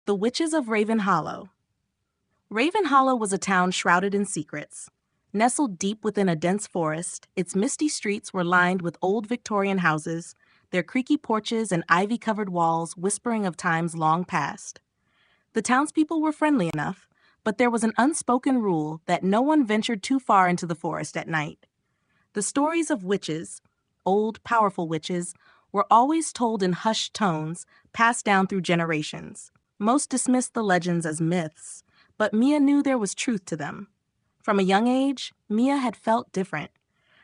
The Witches of Raven Hollow. Raven Hollow was a town shrouded in secrets. Nestled deep within a dense forest, its misty streets were lined with old Victorian houses, their creaky porches and ivy-covered walls whispering of times long past. The townspeople were friendly enough, but there was an unspoken rule that no one ventured too far into the forest at night. The stories of witches, old, powerful witches, were always told in hushed tones, passed down through generations. Most dismissed the legends as myths, but Mia knew there was truth to them. From a young age, Mia had felt different.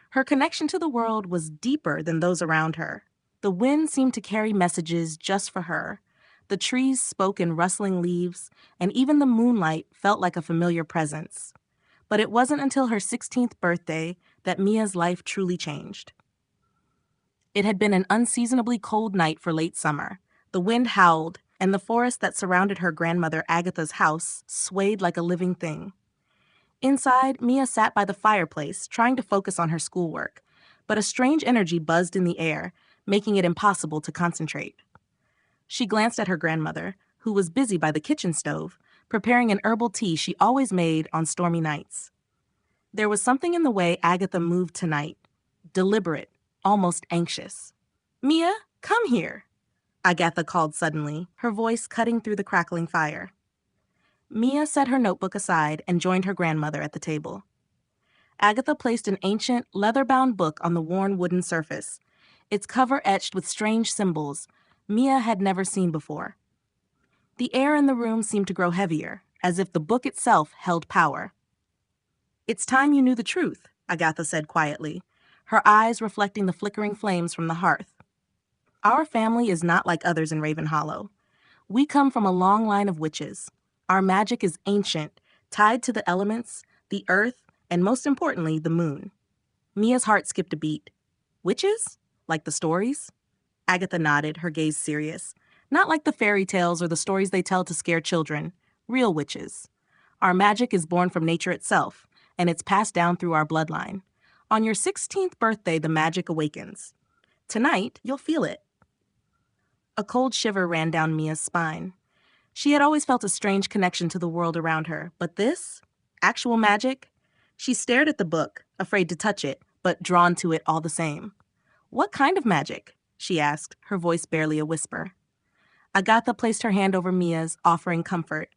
Her connection to the world was deeper than those around her. The wind seemed to carry messages just for her. The trees spoke in rustling leaves, and even the moonlight felt like a familiar presence. But it wasn't until her 16th birthday that Mia's life truly changed. It had been an unseasonably cold night for late summer. The wind howled, and the forest that surrounded her grandmother Agatha's house swayed like a living thing. Inside, Mia sat by the fireplace, trying to focus on her schoolwork, but a strange energy buzzed in the air, making it impossible to concentrate. She glanced at her grandmother, who was busy by the kitchen stove, preparing an herbal tea she always made on stormy nights. There was something in the way Agatha moved tonight, deliberate, almost anxious. "Mia, come here," Agatha called suddenly, her voice cutting through the crackling fire. Mia set her notebook aside and joined her grandmother at the table. Agatha placed an ancient, leather-bound book on the worn wooden surface, its cover etched with strange symbols Mia had never seen before. The air in the room seemed to grow heavier, as if the book itself held power. "It's time you knew the truth," Agatha said quietly, her eyes reflecting the flickering flames from the hearth. "Our family is not like others in Raven Hollow. We come from a long line of witches. Our magic is ancient, tied to the elements, the earth, and most importantly, the moon." Mia's heart skipped a beat. "Witches? Like the stories?" Agatha nodded, her gaze serious. "Not like the fairy tales or the stories they tell to scare children. Real witches. Our magic is born from nature itself, and it's passed down through our bloodline. On your 16th birthday, the magic awakens. Tonight, you'll feel it." A cold shiver ran down Mia's spine. She had always felt a strange connection to the world around her, but this? Actual magic? She stared at the book, afraid to touch it, but drawn to it all the same. "What kind of magic?" she asked, her voice barely a whisper. Agatha placed her hand over Mia's, offering comfort.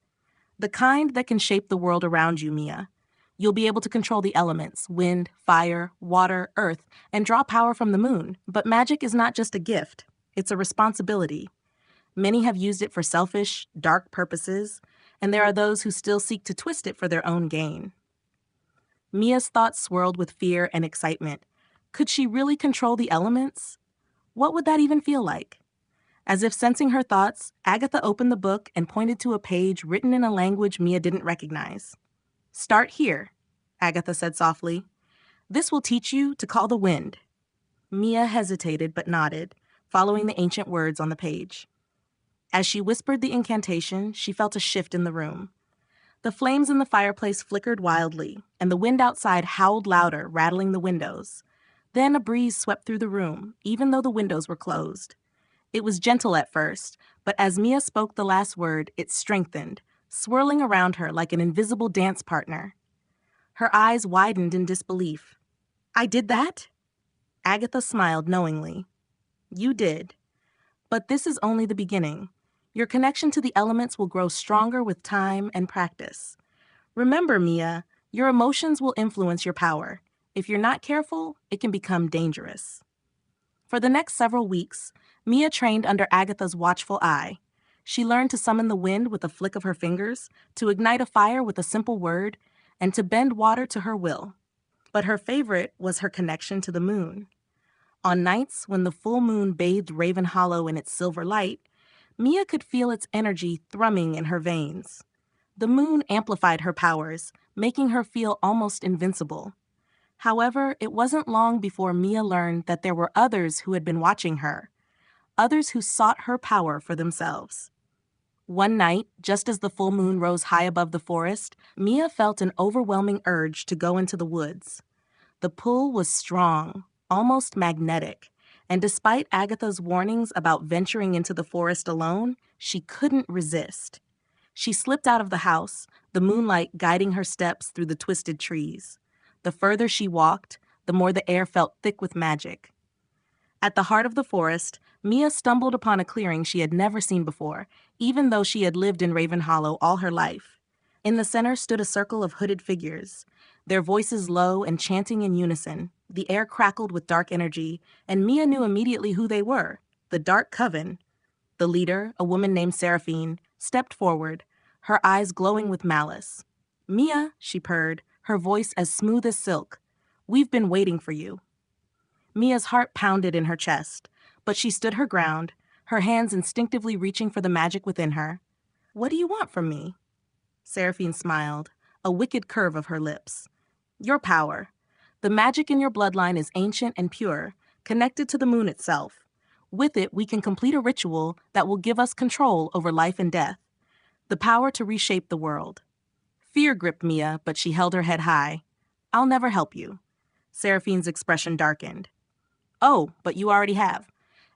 "The kind that can shape the world around you, Mia. You'll be able to control the elements, wind, fire, water, earth, and draw power from the moon. But magic is not just a gift. It's a responsibility. Many have used it for selfish, dark purposes, and there are those who still seek to twist it for their own gain." Mia's thoughts swirled with fear and excitement. Could she really control the elements? What would that even feel like? As if sensing her thoughts, Agatha opened the book and pointed to a page written in a language Mia didn't recognize. "Start here," Agatha said softly. "This will teach you to call the wind." Mia hesitated but nodded, following the ancient words on the page. As she whispered the incantation, she felt a shift in the room. The flames in the fireplace flickered wildly, and the wind outside howled louder, rattling the windows. Then a breeze swept through the room, even though the windows were closed. It was gentle at first, but as Mia spoke the last word, it strengthened, swirling around her like an invisible dance partner. Her eyes widened in disbelief. "I did that?" Agatha smiled knowingly. "You did. But this is only the beginning. Your connection to the elements will grow stronger with time and practice. Remember, Mia, your emotions will influence your power. If you're not careful, it can become dangerous." For the next several weeks, Mia trained under Agatha's watchful eye. She learned to summon the wind with a flick of her fingers, to ignite a fire with a simple word, and to bend water to her will. But her favorite was her connection to the moon. On nights when the full moon bathed Raven Hollow in its silver light, Mia could feel its energy thrumming in her veins. The moon amplified her powers, making her feel almost invincible. However, it wasn't long before Mia learned that there were others who had been watching her, others who sought her power for themselves. One night, just as the full moon rose high above the forest, Mia felt an overwhelming urge to go into the woods. The pull was strong, almost magnetic, and despite Agatha's warnings about venturing into the forest alone, she couldn't resist. She slipped out of the house, the moonlight guiding her steps through the twisted trees. The further she walked, the more the air felt thick with magic. At the heart of the forest, Mia stumbled upon a clearing she had never seen before, even though she had lived in Raven Hollow all her life. In the center stood a circle of hooded figures, their voices low and chanting in unison. The air crackled with dark energy, and Mia knew immediately who they were, the Dark Coven. The leader, a woman named Seraphine, stepped forward, her eyes glowing with malice. "Mia," she purred, her voice as smooth as silk, "we've been waiting for you." Mia's heart pounded in her chest, but she stood her ground, her hands instinctively reaching for the magic within her. "What do you want from me?" Seraphine smiled, a wicked curve of her lips. "Your power. The magic in your bloodline is ancient and pure, connected to the moon itself. With it, we can complete a ritual that will give us control over life and death, the power to reshape the world." Fear gripped Mia, but she held her head high. "I'll never help you." Seraphine's expression darkened. "Oh, but you already have.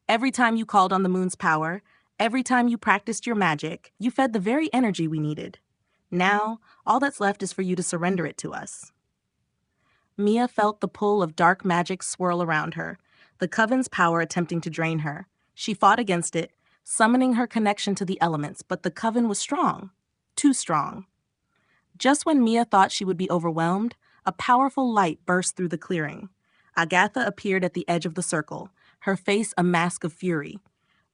Every time you called on the moon's power, every time you practiced your magic, you fed the very energy we needed. Now, all that's left is for you to surrender it to us." Mia felt the pull of dark magic swirl around her, the coven's power attempting to drain her. She fought against it, summoning her connection to the elements, but the coven was strong. Too strong. Just when Mia thought she would be overwhelmed, a powerful light burst through the clearing. Agatha appeared at the edge of the circle, her face a mask of fury.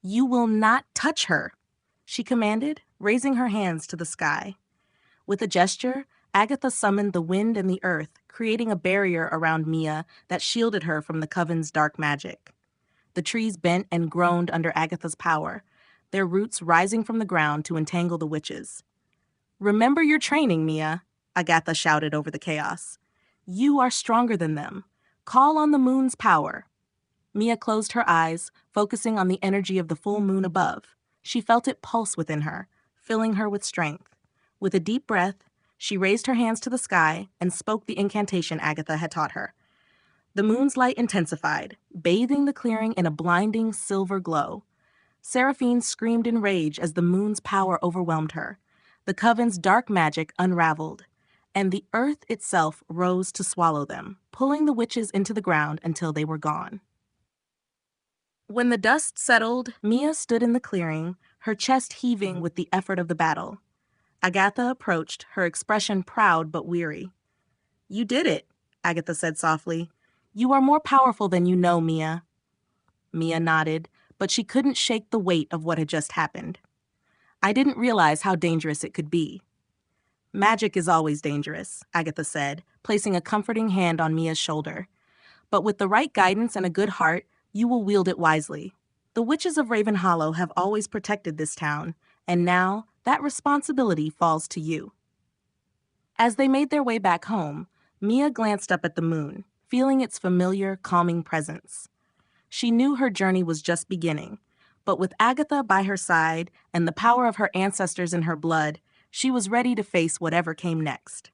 "You will not touch her," she commanded, raising her hands to the sky. With a gesture, Agatha summoned the wind and the earth, creating a barrier around Mia that shielded her from the coven's dark magic. The trees bent and groaned under Agatha's power, their roots rising from the ground to entangle the witches. "Remember your training, Mia," Agatha shouted over the chaos. "You are stronger than them. Call on the moon's power." Mia closed her eyes, focusing on the energy of the full moon above. She felt it pulse within her, filling her with strength. With a deep breath, she raised her hands to the sky and spoke the incantation Agatha had taught her. The moon's light intensified, bathing the clearing in a blinding silver glow. Seraphine screamed in rage as the moon's power overwhelmed her. The coven's dark magic unraveled, and the earth itself rose to swallow them, pulling the witches into the ground until they were gone. When the dust settled, Mia stood in the clearing, her chest heaving with the effort of the battle. Agatha approached, her expression proud but weary. "You did it," Agatha said softly. "You are more powerful than you know, Mia." Mia nodded, but she couldn't shake the weight of what had just happened. "I didn't realize how dangerous it could be." "Magic is always dangerous," Agatha said, placing a comforting hand on Mia's shoulder. "But with the right guidance and a good heart, you will wield it wisely. The witches of Raven Hollow have always protected this town, and now that responsibility falls to you." As they made their way back home, Mia glanced up at the moon, feeling its familiar, calming presence. She knew her journey was just beginning, but with Agatha by her side and the power of her ancestors in her blood, she was ready to face whatever came next.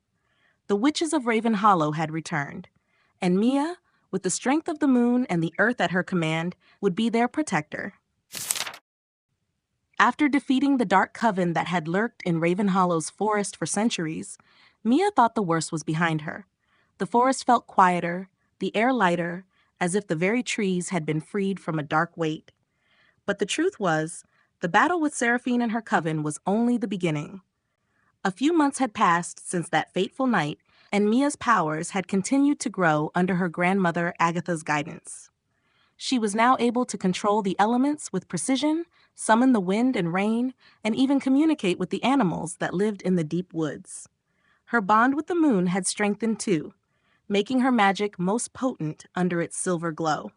The witches of Raven Hollow had returned, and Mia, with the strength of the moon and the earth at her command, would be their protector. After defeating the dark coven that had lurked in Raven Hollow's forest for centuries, Mia thought the worst was behind her. The forest felt quieter, the air lighter, as if the very trees had been freed from a dark weight. But the truth was, the battle with Seraphine and her coven was only the beginning. A few months had passed since that fateful night, and Mia's powers had continued to grow under her grandmother Agatha's guidance. She was now able to control the elements with precision, summon the wind and rain, and even communicate with the animals that lived in the deep woods. Her bond with the moon had strengthened too, making her magic most potent under its silver glow.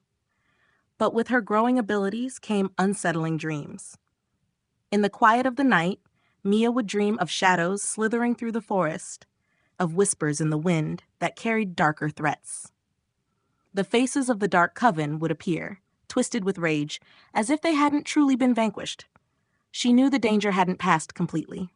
But with her growing abilities came unsettling dreams. In the quiet of the night, Mia would dream of shadows slithering through the forest, of whispers in the wind that carried darker threats. The faces of the Dark Coven would appear, twisted with rage, as if they hadn't truly been vanquished. She knew the danger hadn't passed completely.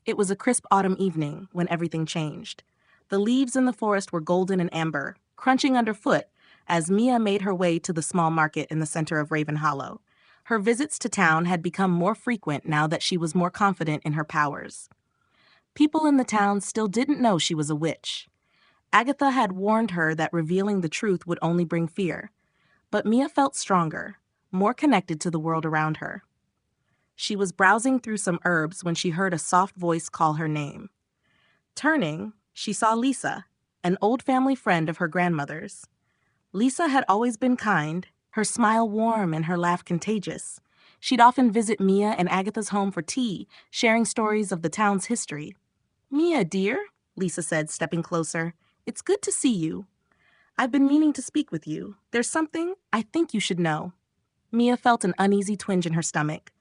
It was a crisp autumn evening when everything changed. The leaves in the forest were golden and amber, crunching underfoot as Mia made her way to the small market in the center of Raven Hollow. Her visits to town had become more frequent now that she was more confident in her powers. People in the town still didn't know she was a witch. Agatha had warned her that revealing the truth would only bring fear, but Mia felt stronger, more connected to the world around her. She was browsing through some herbs when she heard a soft voice call her name. Turning, she saw Lisa, an old family friend of her grandmother's. Lisa had always been kind, her smile warm and her laugh contagious. She'd often visit Mia and Agatha's home for tea, sharing stories of the town's history. "Mia, dear," Lisa said, stepping closer, "it's good to see you. I've been meaning to speak with you. There's something I think you should know." Mia felt an uneasy twinge in her stomach.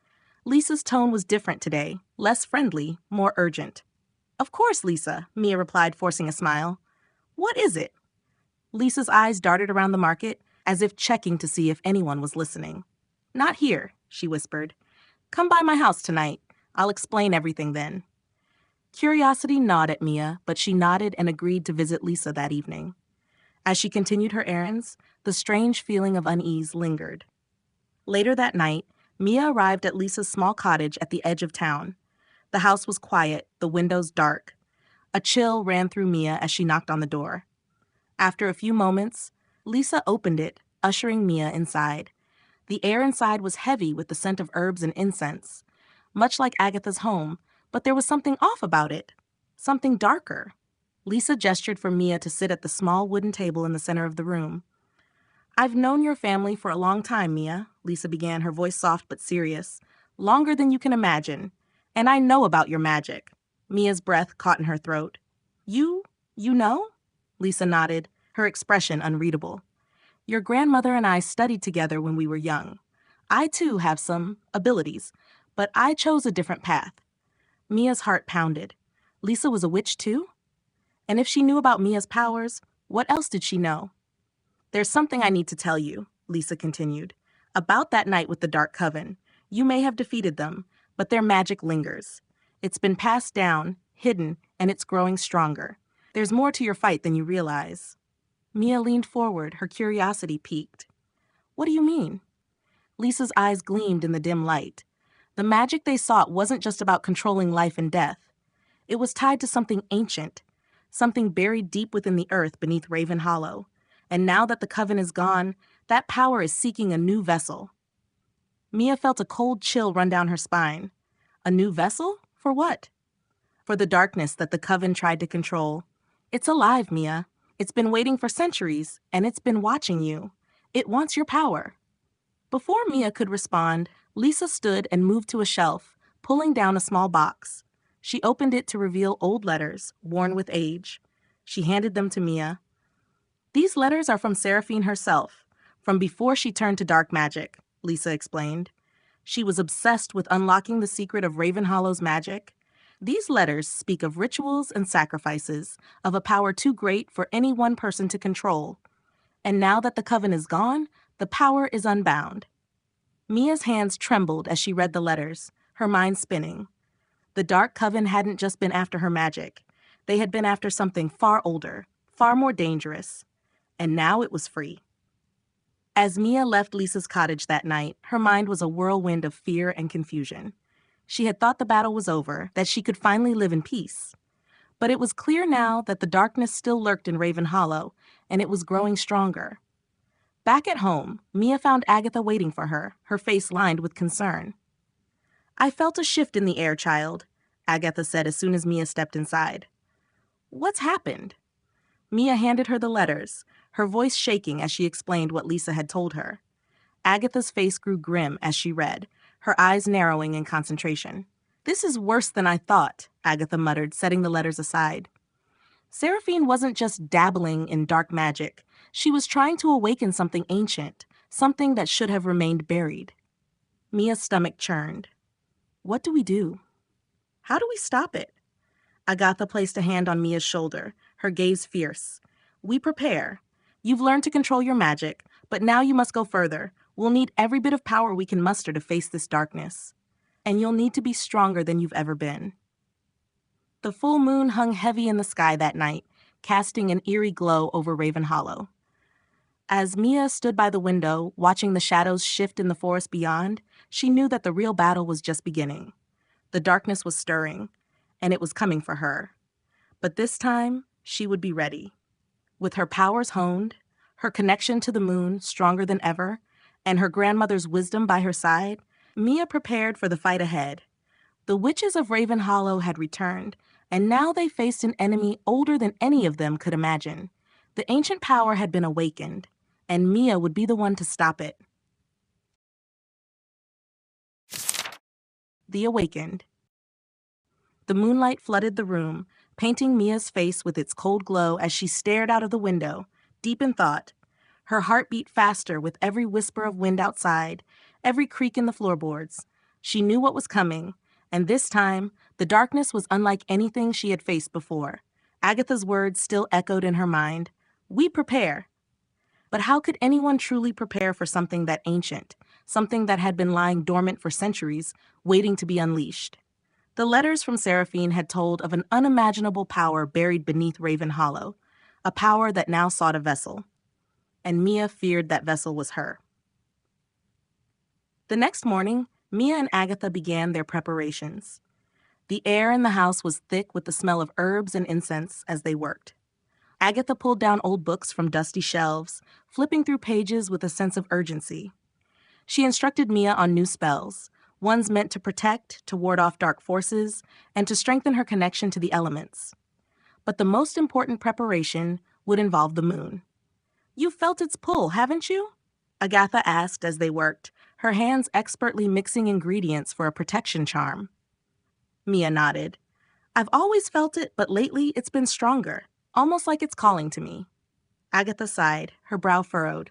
Lisa's tone was different today, less friendly, more urgent. "Of course, Lisa," Mia replied, forcing a smile. "What is it?" Lisa's eyes darted around the market, as if checking to see if anyone was listening. "Not here," she whispered. "Come by my house tonight. I'll explain everything then." Curiosity gnawed at Mia, but she nodded and agreed to visit Lisa that evening. As she continued her errands, the strange feeling of unease lingered. Later that night, Mia arrived at Lisa's small cottage at the edge of town. The house was quiet, the windows dark. A chill ran through Mia as she knocked on the door. After a few moments, Lisa opened it, ushering Mia inside. The air inside was heavy with the scent of herbs and incense, much like Agatha's home, but there was something off about it, something darker. Lisa gestured for Mia to sit at the small wooden table in the center of the room. "I've known your family for a long time, Mia," Lisa began, her voice soft but serious. "Longer than you can imagine. And I know about your magic." Mia's breath caught in her throat. You know?" Lisa nodded, her expression unreadable. "Your grandmother and I studied together when we were young. I, too, have some abilities, but I chose a different path." Mia's heart pounded. Lisa was a witch, too? And if she knew about Mia's powers, what else did she know? "There's something I need to tell you," Lisa continued. "About that night with the Dark Coven. You may have defeated them, but their magic lingers. It's been passed down, hidden, and it's growing stronger. There's more to your fight than you realize." Mia leaned forward, her curiosity piqued. "What do you mean?" Lisa's eyes gleamed in the dim light. The magic they sought wasn't just about controlling life and death. It was tied to something ancient, something buried deep within the earth beneath Raven Hollow. And now that the coven is gone, that power is seeking a new vessel. Mia felt a cold chill run down her spine. A new vessel? For what? For the darkness that the coven tried to control. It's alive, Mia. It's been waiting for centuries, and it's been watching you. It wants your power. Before Mia could respond, Lisa stood and moved to a shelf, pulling down a small box. She opened it to reveal old letters, worn with age. She handed them to Mia. "These letters are from Seraphine herself, from before she turned to dark magic," Lisa explained. "She was obsessed with unlocking the secret of Raven Hollow's magic. These letters speak of rituals and sacrifices, of a power too great for any one person to control. And now that the coven is gone, the power is unbound." Mia's hands trembled as she read the letters, her mind spinning. The Dark Coven hadn't just been after her magic. They had been after something far older, far more dangerous. And now it was free. As Mia left Lisa's cottage that night, her mind was a whirlwind of fear and confusion. She had thought the battle was over, that she could finally live in peace. But it was clear now that the darkness still lurked in Raven Hollow, and it was growing stronger. Back at home, Mia found Agatha waiting for her, her face lined with concern. "I felt a shift in the air, child," Agatha said as soon as Mia stepped inside. "What's happened?" Mia handed her the letters, her voice shaking as she explained what Lisa had told her. Agatha's face grew grim as she read, her eyes narrowing in concentration. "This is worse than I thought," Agatha muttered, setting the letters aside. Seraphine wasn't just dabbling in dark magic. She was trying to awaken something ancient, something that should have remained buried. Mia's stomach churned. What do we do? How do we stop it? Agatha placed a hand on Mia's shoulder, her gaze fierce. "We prepare. You've learned to control your magic, but now you must go further. We'll need every bit of power we can muster to face this darkness. And you'll need to be stronger than you've ever been." The full moon hung heavy in the sky that night, casting an eerie glow over Raven Hollow. As Mia stood by the window, watching the shadows shift in the forest beyond, she knew that the real battle was just beginning. The darkness was stirring, and it was coming for her. But this time, she would be ready. With her powers honed, her connection to the moon stronger than ever, and her grandmother's wisdom by her side, Mia prepared for the fight ahead. The witches of Raven Hollow had returned, and now they faced an enemy older than any of them could imagine. The ancient power had been awakened, and Mia would be the one to stop it. The Awakened. The moonlight flooded the room, painting Mia's face with its cold glow as she stared out of the window, deep in thought. Her heart beat faster with every whisper of wind outside, every creak in the floorboards. She knew what was coming, and this time, the darkness was unlike anything she had faced before. Agatha's words still echoed in her mind. We prepare. But how could anyone truly prepare for something that ancient, something that had been lying dormant for centuries, waiting to be unleashed? The letters from Seraphine had told of an unimaginable power buried beneath Raven Hollow, a power that now sought a vessel. And Mia feared that vessel was her. The next morning, Mia and Agatha began their preparations. The air in the house was thick with the smell of herbs and incense as they worked. Agatha pulled down old books from dusty shelves, flipping through pages with a sense of urgency. She instructed Mia on new spells, ones meant to protect, to ward off dark forces, and to strengthen her connection to the elements. But the most important preparation would involve the moon. You've felt its pull, haven't you? Agatha asked as they worked, her hands expertly mixing ingredients for a protection charm. Mia nodded. I've always felt it, but lately it's been stronger, almost like it's calling to me. Agatha sighed, her brow furrowed.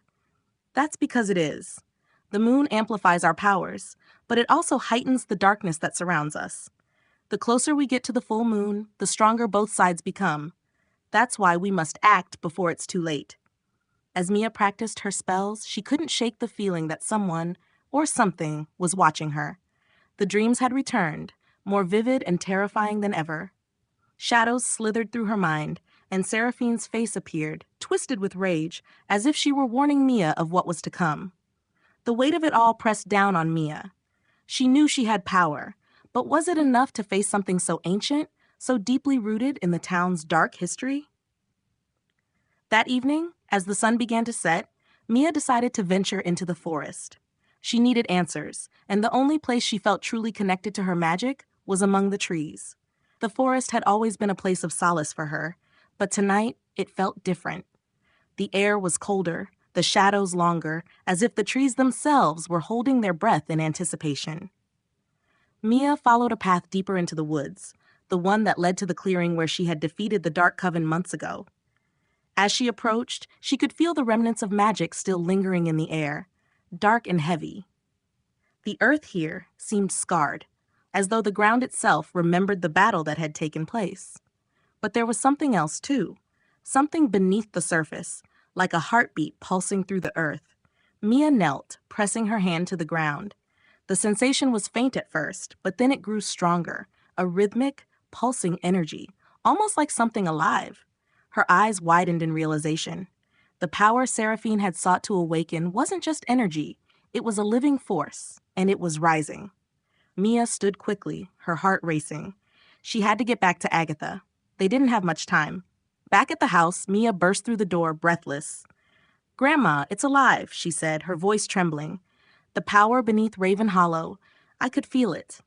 That's because it is. The moon amplifies our powers, but it also heightens the darkness that surrounds us. The closer we get to the full moon, the stronger both sides become. That's why we must act before it's too late. As Mia practiced her spells, she couldn't shake the feeling that someone, or something, was watching her. The dreams had returned, more vivid and terrifying than ever. Shadows slithered through her mind, and Seraphine's face appeared, twisted with rage, as if she were warning Mia of what was to come. The weight of it all pressed down on Mia. She knew she had power, but was it enough to face something so ancient, so deeply rooted in the town's dark history? That evening, as the sun began to set, Mia decided to venture into the forest. She needed answers, and the only place she felt truly connected to her magic was among the trees. The forest had always been a place of solace for her, but tonight it felt different. The air was colder, the shadows longer, as if the trees themselves were holding their breath in anticipation. Mia followed a path deeper into the woods, the one that led to the clearing where she had defeated the Dark Coven months ago. As she approached, she could feel the remnants of magic still lingering in the air, dark and heavy. The earth here seemed scarred, as though the ground itself remembered the battle that had taken place. But there was something else, too, something beneath the surface, like a heartbeat pulsing through the earth. Mia knelt, pressing her hand to the ground. The sensation was faint at first, but then it grew stronger, a rhythmic, pulsing energy, almost like something alive. Her eyes widened in realization. The power Seraphine had sought to awaken wasn't just energy, it was a living force, and it was rising. Mia stood quickly, her heart racing. She had to get back to Agatha. They didn't have much time. Back at the house, Mia burst through the door, breathless. "Grandma, it's alive," she said, her voice trembling. "The power beneath Raven Hollow. I could feel it."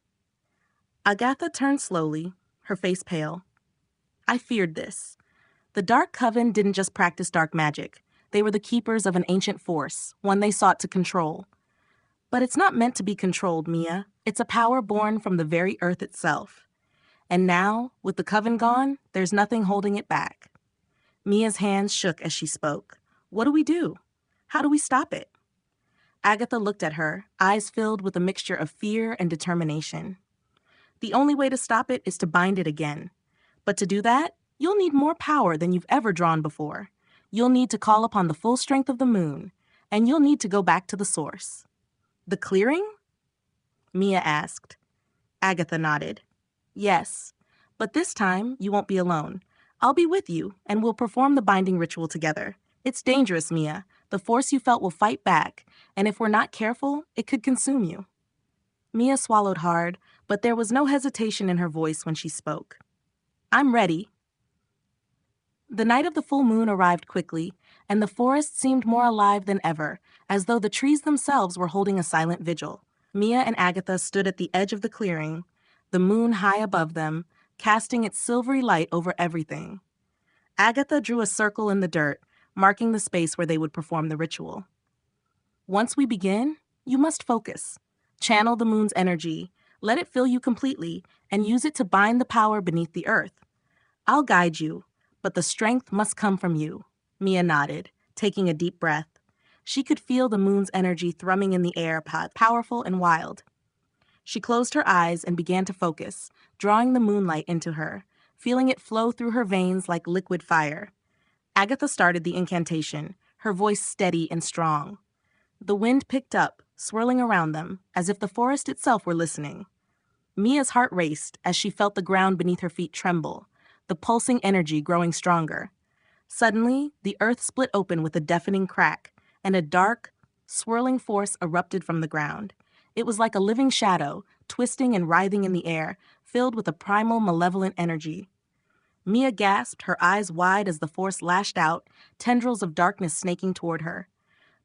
Agatha turned slowly, her face pale. "I feared this. The Dark Coven didn't just practice dark magic. They were the keepers of an ancient force, one they sought to control. But it's not meant to be controlled, Mia. It's a power born from the very earth itself. And now, with the Coven gone, there's nothing holding it back." Mia's hands shook as she spoke. "What do we do? How do we stop it?" Agatha looked at her, eyes filled with a mixture of fear and determination. "The only way to stop it is to bind it again. But to do that, you'll need more power than you've ever drawn before. You'll need to call upon the full strength of the moon, and you'll need to go back to the source." "The clearing?" Mia asked. Agatha nodded. "Yes, but this time you won't be alone. I'll be with you, and we'll perform the binding ritual together. It's dangerous, Mia, The force you felt will fight back, and if we're not careful, it could consume you. Mia swallowed hard, but there was no hesitation in her voice when she spoke. I'm ready. The night of the full moon arrived quickly, and the forest seemed more alive than ever, as though the trees themselves were holding a silent vigil. Mia and Agatha stood at the edge of the clearing, the moon high above them, casting its silvery light over everything. Agatha drew a circle in the dirt, marking the space where they would perform the ritual. Once we begin, you must focus. Channel the moon's energy, let it fill you completely, and use it to bind the power beneath the earth. I'll guide you, but the strength must come from you. Mia nodded, taking a deep breath. She could feel the moon's energy thrumming in the air, powerful and wild. She closed her eyes and began to focus, drawing the moonlight into her, feeling it flow through her veins like liquid fire. Agatha started the incantation, her voice steady and strong. The wind picked up, swirling around them, as if the forest itself were listening. Mia's heart raced as she felt the ground beneath her feet tremble, the pulsing energy growing stronger. Suddenly, the earth split open with a deafening crack, and a dark, swirling force erupted from the ground. It was like a living shadow, twisting and writhing in the air, filled with a primal, malevolent energy. Mia gasped, her eyes wide as the force lashed out, tendrils of darkness snaking toward her.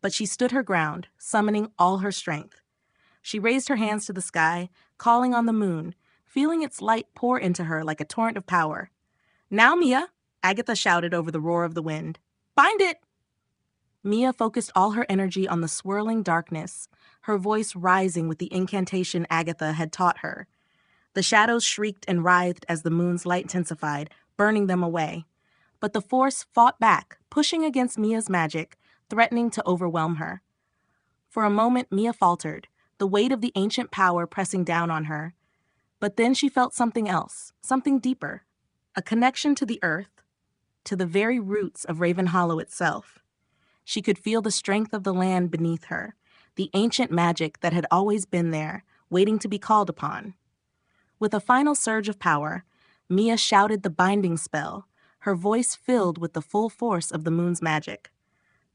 But she stood her ground, summoning all her strength. She raised her hands to the sky, calling on the moon, feeling its light pour into her like a torrent of power. Now, Mia, Agatha shouted over the roar of the wind. Bind it! Mia focused all her energy on the swirling darkness, her voice rising with the incantation Agatha had taught her. The shadows shrieked and writhed as the moon's light intensified, burning them away. But the force fought back, pushing against Mia's magic, threatening to overwhelm her. For a moment, Mia faltered, the weight of the ancient power pressing down on her. But then she felt something else, something deeper, a connection to the earth, to the very roots of Raven Hollow itself. She could feel the strength of the land beneath her, the ancient magic that had always been there, waiting to be called upon. With a final surge of power, Mia shouted the binding spell, her voice filled with the full force of the moon's magic.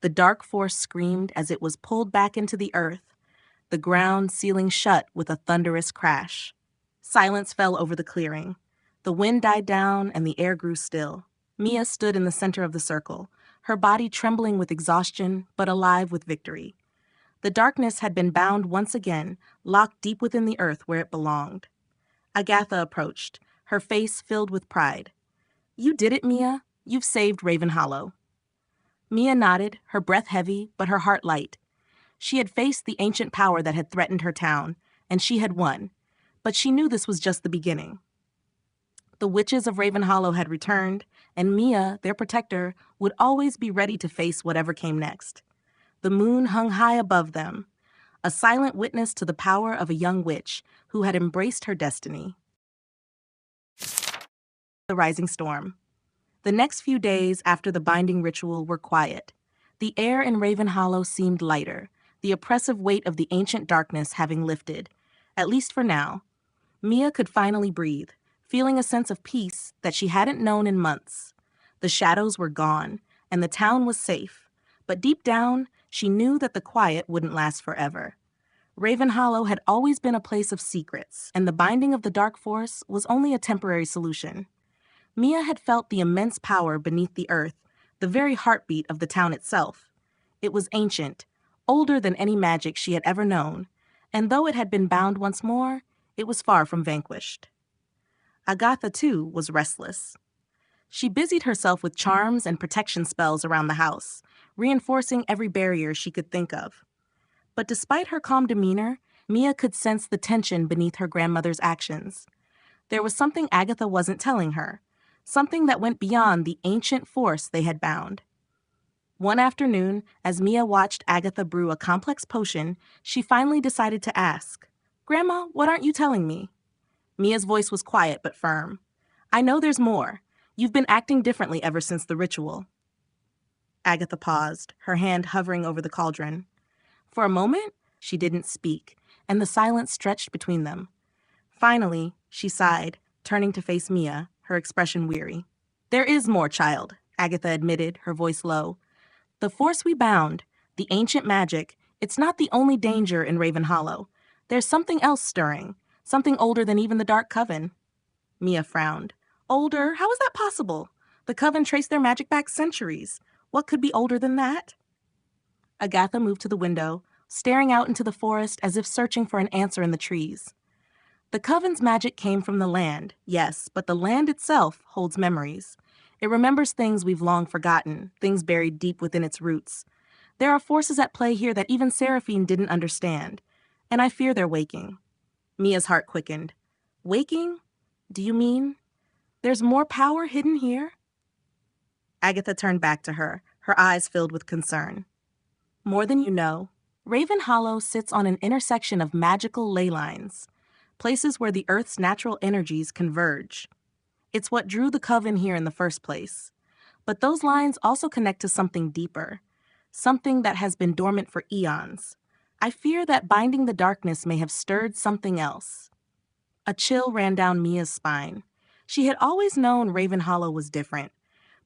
The dark force screamed as it was pulled back into the earth, the ground sealing shut with a thunderous crash. Silence fell over the clearing. The wind died down and the air grew still. Mia stood in the center of the circle, her body trembling with exhaustion but alive with victory. The darkness had been bound once again, locked deep within the earth where it belonged. Agatha approached, her face filled with pride. You did it, Mia. You've saved Raven Hollow. Mia nodded, her breath heavy, but her heart light. She had faced the ancient power that had threatened her town, and she had won, but she knew this was just the beginning. The witches of Raven Hollow had returned, and Mia, their protector, would always be ready to face whatever came next. The moon hung high above them, a silent witness to the power of a young witch who had embraced her destiny. The rising storm. The next few days after the binding ritual were quiet. The air in Raven Hollow seemed lighter, the oppressive weight of the ancient darkness having lifted, at least for now. Mia could finally breathe, feeling a sense of peace that she hadn't known in months. The shadows were gone, and the town was safe, but deep down, she knew that the quiet wouldn't last forever. Raven Hollow had always been a place of secrets, and the binding of the dark force was only a temporary solution. Mia had felt the immense power beneath the earth, the very heartbeat of the town itself. It was ancient, older than any magic she had ever known, and though it had been bound once more, it was far from vanquished. Agatha, too, was restless. She busied herself with charms and protection spells around the house, reinforcing every barrier she could think of. But despite her calm demeanor, Mia could sense the tension beneath her grandmother's actions. There was something Agatha wasn't telling her, something that went beyond the ancient force they had bound. One afternoon, as Mia watched Agatha brew a complex potion, she finally decided to ask, "Grandma, what aren't you telling me?" Mia's voice was quiet but firm. "I know there's more. You've been acting differently ever since the ritual." Agatha paused, her hand hovering over the cauldron. For a moment, she didn't speak, and the silence stretched between them. Finally, she sighed, turning to face Mia, her expression weary. "There is more, child," Agatha admitted, her voice low. "The force we bound, The ancient magic, it's not the only danger in Raven Hollow. There's something else stirring, something older than even the Dark Coven. Mia frowned. Older? How is that possible? The Coven traced their magic back centuries. What could be older than that? Agatha moved to the window, staring out into the forest as if searching for an answer in the trees. The Coven's magic came from the land, yes, but the land itself holds memories. It remembers things we've long forgotten, things buried deep within its roots. There are forces at play here that even Seraphine didn't understand, and I fear they're waking. Mia's heart quickened. Waking? Do you mean there's more power hidden here? Agatha turned back to her, her eyes filled with concern. More than you know. Raven Hollow sits on an intersection of magical ley lines, places where the Earth's natural energies converge. It's what drew the Coven here in the first place. But those lines also connect to something deeper, something that has been dormant for eons. I fear that binding the darkness may have stirred something else. A chill ran down Mia's spine. She had always known Raven Hollow was different,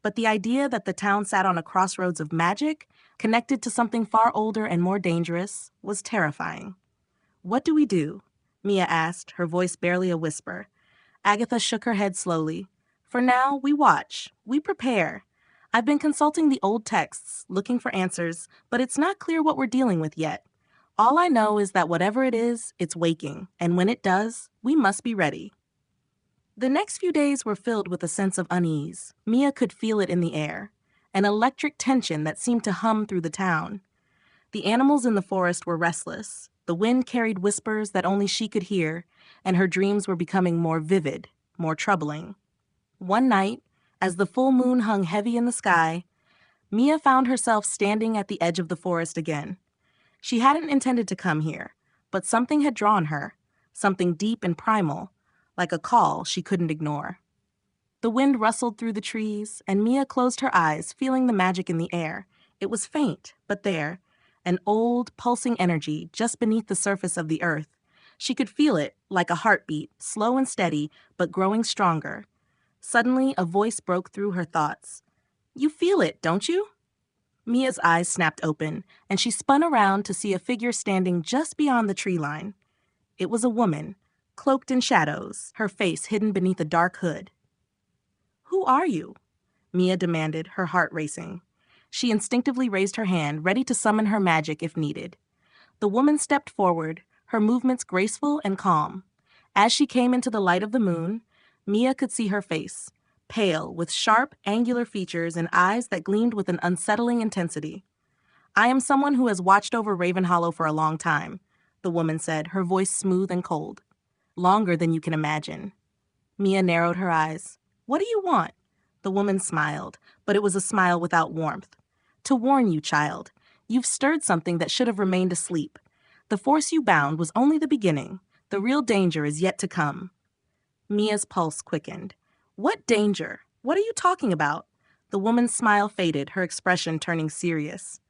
but the idea that the town sat on a crossroads of magic, connected to something far older and more dangerous, was terrifying. What do we do? Mia asked, her voice barely a whisper. Agatha shook her head slowly. For now, we watch. We prepare. I've been consulting the old texts, looking for answers, but it's not clear what we're dealing with yet. All I know is that whatever it is, it's waking, and when it does, we must be ready. The next few days were filled with a sense of unease. Mia could feel it in the air, an electric tension that seemed to hum through the town. The animals in the forest were restless. The wind carried whispers that only she could hear, and her dreams were becoming more vivid, more troubling. One night, as the full moon hung heavy in the sky, Mia found herself standing at the edge of the forest again. She hadn't intended to come here, but something had drawn her, something deep and primal, like a call she couldn't ignore. The wind rustled through the trees, and Mia closed her eyes, feeling the magic in the air. It was faint, but there, an old, pulsing energy just beneath the surface of the earth. She could feel it, like a heartbeat, slow and steady, but growing stronger. Suddenly, a voice broke through her thoughts. You feel it, don't you? Mia's eyes snapped open, and she spun around to see a figure standing just beyond the tree line. It was a woman, cloaked in shadows, her face hidden beneath a dark hood. Who are you? Mia demanded, her heart racing. She instinctively raised her hand, ready to summon her magic if needed. The woman stepped forward, her movements graceful and calm. As she came into the light of the moon, Mia could see her face, pale, with sharp, angular features and eyes that gleamed with an unsettling intensity. I am someone who has watched over Raven Hollow for a long time, the woman said, her voice smooth and cold. Longer than you can imagine. Mia narrowed her eyes. What do you want? The woman smiled, but it was a smile without warmth. To warn you, child, you've stirred something that should have remained asleep. The force you bound was only the beginning. The real danger is yet to come. Mia's pulse quickened. What danger? What are you talking about? The woman's smile faded, her expression turning serious.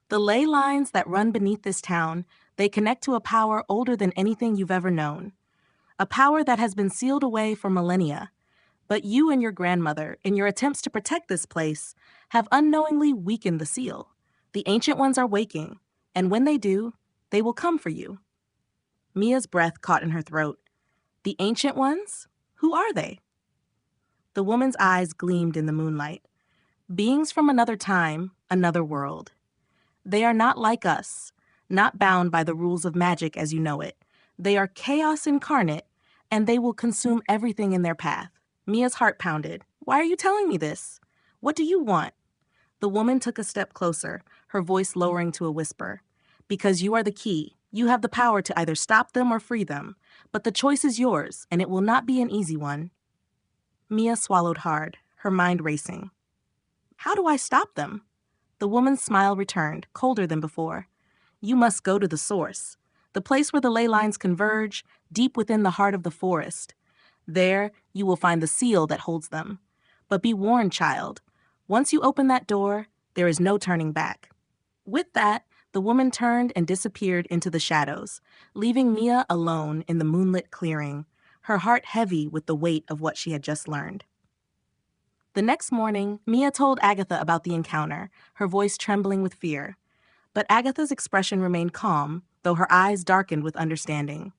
The ley lines that run beneath this town, they connect to a power older than anything you've ever known. A power that has been sealed away for millennia. But you and your grandmother, in your attempts to protect this place, have unknowingly weakened the seal. The ancient ones are waking, and when they do, they will come for you. Mia's breath caught in her throat. The ancient ones? Who are they? The woman's eyes gleamed in the moonlight. Beings from another time, another world. They are not like us, not bound by the rules of magic as you know it. They are chaos incarnate, and they will consume everything in their path. Mia's heart pounded. Why are you telling me this? What do you want? The woman took a step closer, her voice lowering to a whisper. Because you are the key. You have the power to either stop them or free them. But the choice is yours, and it will not be an easy one. Mia swallowed hard, her mind racing. How do I stop them? The woman's smile returned, colder than before. You must go to the source, the place where the ley lines converge, deep within the heart of the forest. There, you will find the seal that holds them. But be warned, child. Once you open that door, there is no turning back. With that, the woman turned and disappeared into the shadows, leaving Mia alone in the moonlit clearing, her heart heavy with the weight of what she had just learned. The next morning, Mia told Agatha about the encounter, her voice trembling with fear. But Agatha's expression remained calm, though her eyes darkened with understanding.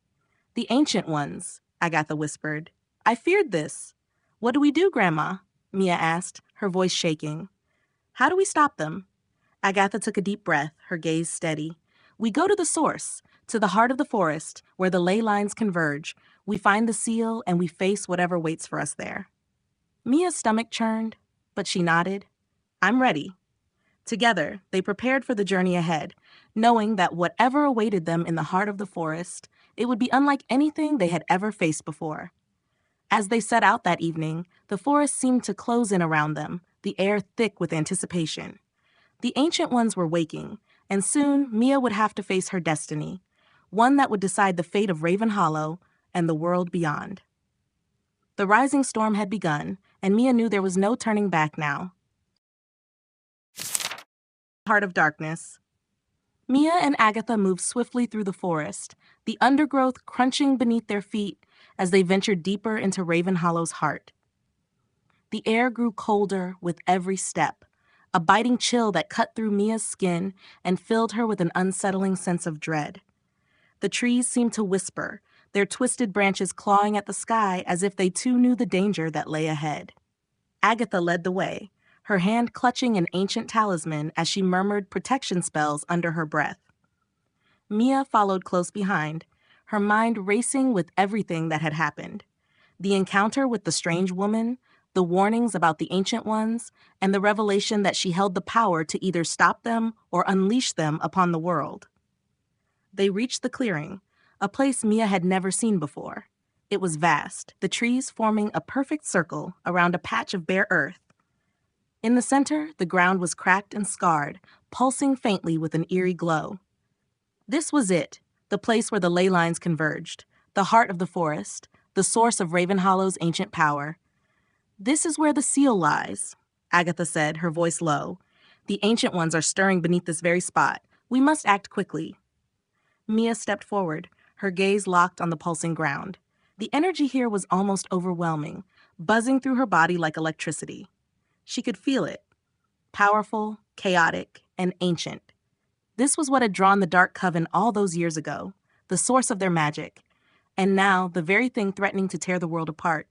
"The ancient ones," Agatha whispered. "I feared this." "What do we do, Grandma?" Mia asked, her voice shaking. "How do we stop them?" Agatha took a deep breath, her gaze steady. "We go to the source, to the heart of the forest, where the ley lines converge. We find the seal, and we face whatever waits for us there." Mia's stomach churned, but she nodded. "I'm ready." Together, they prepared for the journey ahead, knowing that whatever awaited them in the heart of the forest, it would be unlike anything they had ever faced before. As they set out that evening, the forest seemed to close in around them, the air thick with anticipation. The ancient ones were waking, and soon Mia would have to face her destiny, one that would decide the fate of Raven Hollow and the world beyond. The rising storm had begun, and Mia knew there was no turning back now. Heart of darkness. Mia and Agatha moved swiftly through the forest, the undergrowth crunching beneath their feet as they ventured deeper into Raven Hollow's heart. The air grew colder with every step, a biting chill that cut through Mia's skin and filled her with an unsettling sense of dread. The trees seemed to whisper, their twisted branches clawing at the sky as if they too knew the danger that lay ahead. Agatha led the way, her hand clutching an ancient talisman as she murmured protection spells under her breath. Mia followed close behind, her mind racing with everything that had happened. The encounter with the strange woman, the warnings about the ancient ones, and the revelation that she held the power to either stop them or unleash them upon the world. They reached the clearing, a place Mia had never seen before. It was vast, the trees forming a perfect circle around a patch of bare earth. In the center, the ground was cracked and scarred, pulsing faintly with an eerie glow. This was it, the place where the ley lines converged, the heart of the forest, the source of Raven Hollow's ancient power. "This is where the seal lies," Agatha said, her voice low. "The ancient ones are stirring beneath this very spot. We must act quickly." Mia stepped forward, her gaze locked on the pulsing ground. The energy here was almost overwhelming, buzzing through her body like electricity. She could feel it. Powerful, chaotic, and ancient. This was what had drawn the Dark Coven all those years ago, the source of their magic, and now the very thing threatening to tear the world apart.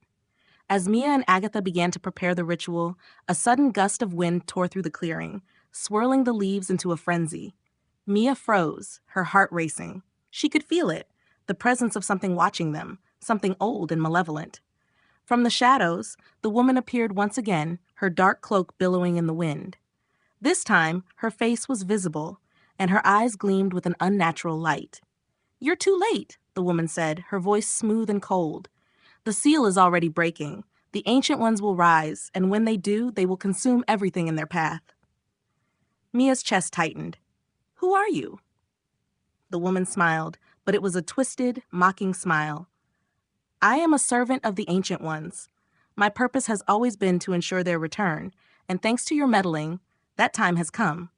As Mia and Agatha began to prepare the ritual, a sudden gust of wind tore through the clearing, swirling the leaves into a frenzy. Mia froze, her heart racing. She could feel it, the presence of something watching them, something old and malevolent. From the shadows, the woman appeared once again, her dark cloak billowing in the wind. This time, her face was visible, and her eyes gleamed with an unnatural light. "You're too late," the woman said, her voice smooth and cold. "The seal is already breaking. The ancient ones will rise, and when they do, they will consume everything in their path." Mia's chest tightened. "Who are you?" The woman smiled, but it was a twisted, mocking smile. "I am a servant of the ancient ones. My purpose has always been to ensure their return, and thanks to your meddling, that time has come."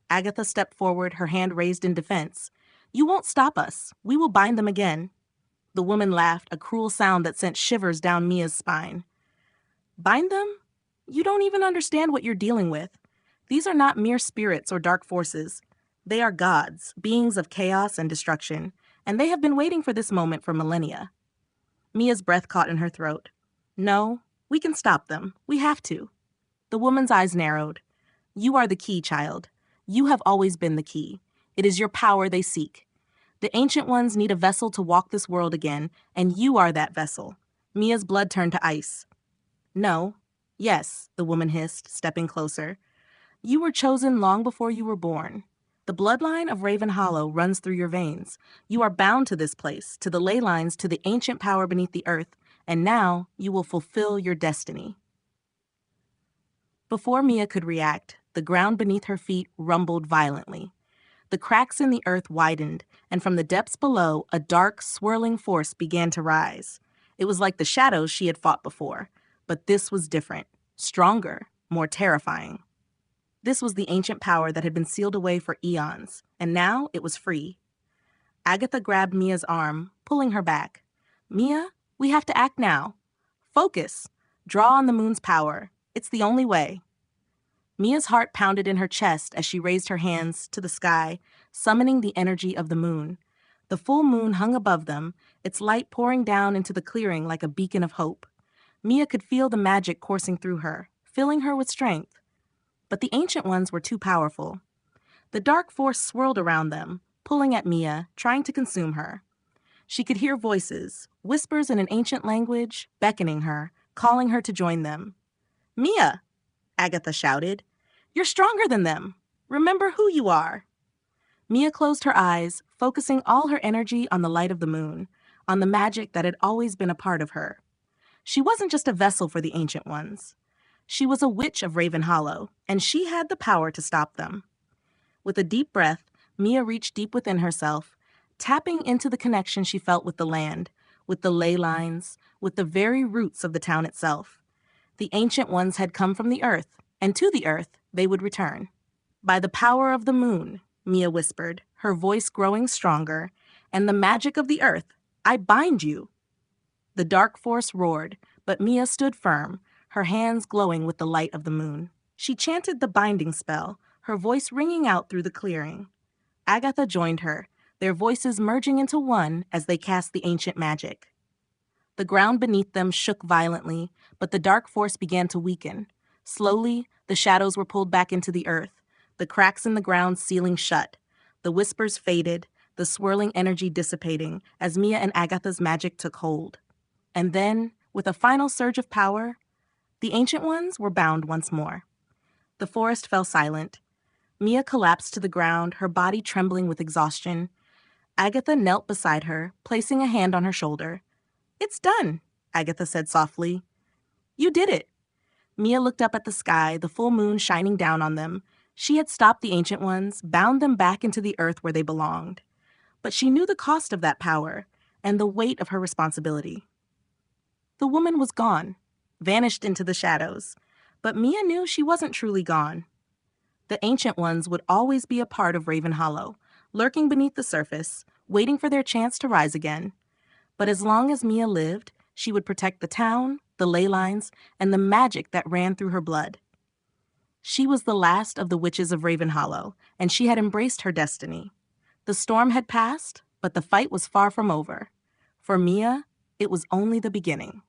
Agatha stepped forward, her hand raised in defense. "You won't stop us. We will bind them again." The woman laughed, a cruel sound that sent shivers down Mia's spine. "Bind them? You don't even understand what you're dealing with. These are not mere spirits or dark forces. They are gods, beings of chaos and destruction, and they have been waiting for this moment for millennia." Mia's breath caught in her throat. "No, we can stop them. We have to." The woman's eyes narrowed. "You are the key, child. You have always been the key. It is your power they seek. The ancient ones need a vessel to walk this world again, and you are that vessel." Mia's blood turned to ice. "No. Yes," the woman hissed, stepping closer. "You were chosen long before you were born. The bloodline of Raven Hollow runs through your veins. You are bound to this place, to the ley lines, to the ancient power beneath the earth, and now you will fulfill your destiny." Before Mia could react, the ground beneath her feet rumbled violently. The cracks in the earth widened, and from the depths below, a dark, swirling force began to rise. It was like the shadows she had fought before, but this was different, stronger, more terrifying. This was the ancient power that had been sealed away for eons, and now it was free. Agatha grabbed Mia's arm, pulling her back. "Mia, we have to act now. Focus. Draw on the moon's power. It's the only way." Mia's heart pounded in her chest as she raised her hands to the sky, summoning the energy of the moon. The full moon hung above them, its light pouring down into the clearing like a beacon of hope. Mia could feel the magic coursing through her, filling her with strength. But the Ancient Ones were too powerful. The dark force swirled around them, pulling at Mia, trying to consume her. She could hear voices, whispers in an ancient language, beckoning her, calling her to join them. "Mia," Agatha shouted, "you're stronger than them. Remember who you are." Mia closed her eyes, focusing all her energy on the light of the moon, on the magic that had always been a part of her. She wasn't just a vessel for the Ancient Ones. She was a witch of Raven Hollow, and she had the power to stop them. With a deep breath, Mia reached deep within herself, tapping into the connection she felt with the land, with the ley lines, with the very roots of the town itself. The Ancient Ones had come from the earth, and to the earth they would return. "By the power of the moon," Mia whispered, her voice growing stronger, "and the magic of the earth, I bind you." The dark force roared, but Mia stood firm, her hands glowing with the light of the moon. She chanted the binding spell, her voice ringing out through the clearing. Agatha joined her, their voices merging into one as they cast the ancient magic. The ground beneath them shook violently, but the dark force began to weaken. Slowly, the shadows were pulled back into the earth, the cracks in the ground sealing shut. The whispers faded, the swirling energy dissipating as Mia and Agatha's magic took hold. And then, with a final surge of power, the Ancient Ones were bound once more. The forest fell silent. Mia collapsed to the ground, her body trembling with exhaustion. Agatha knelt beside her, placing a hand on her shoulder. "It's done," Agatha said softly. "You did it." Mia looked up at the sky, the full moon shining down on them. She had stopped the Ancient Ones, bound them back into the earth where they belonged. But she knew the cost of that power and the weight of her responsibility. The woman was gone, vanished into the shadows, but Mia knew she wasn't truly gone. The Ancient Ones would always be a part of Raven Hollow, lurking beneath the surface, waiting for their chance to rise again. But as long as Mia lived, she would protect the town, the ley lines, and the magic that ran through her blood. She was the last of the witches of Raven Hollow, and she had embraced her destiny. The storm had passed, but the fight was far from over. For Mia, it was only the beginning.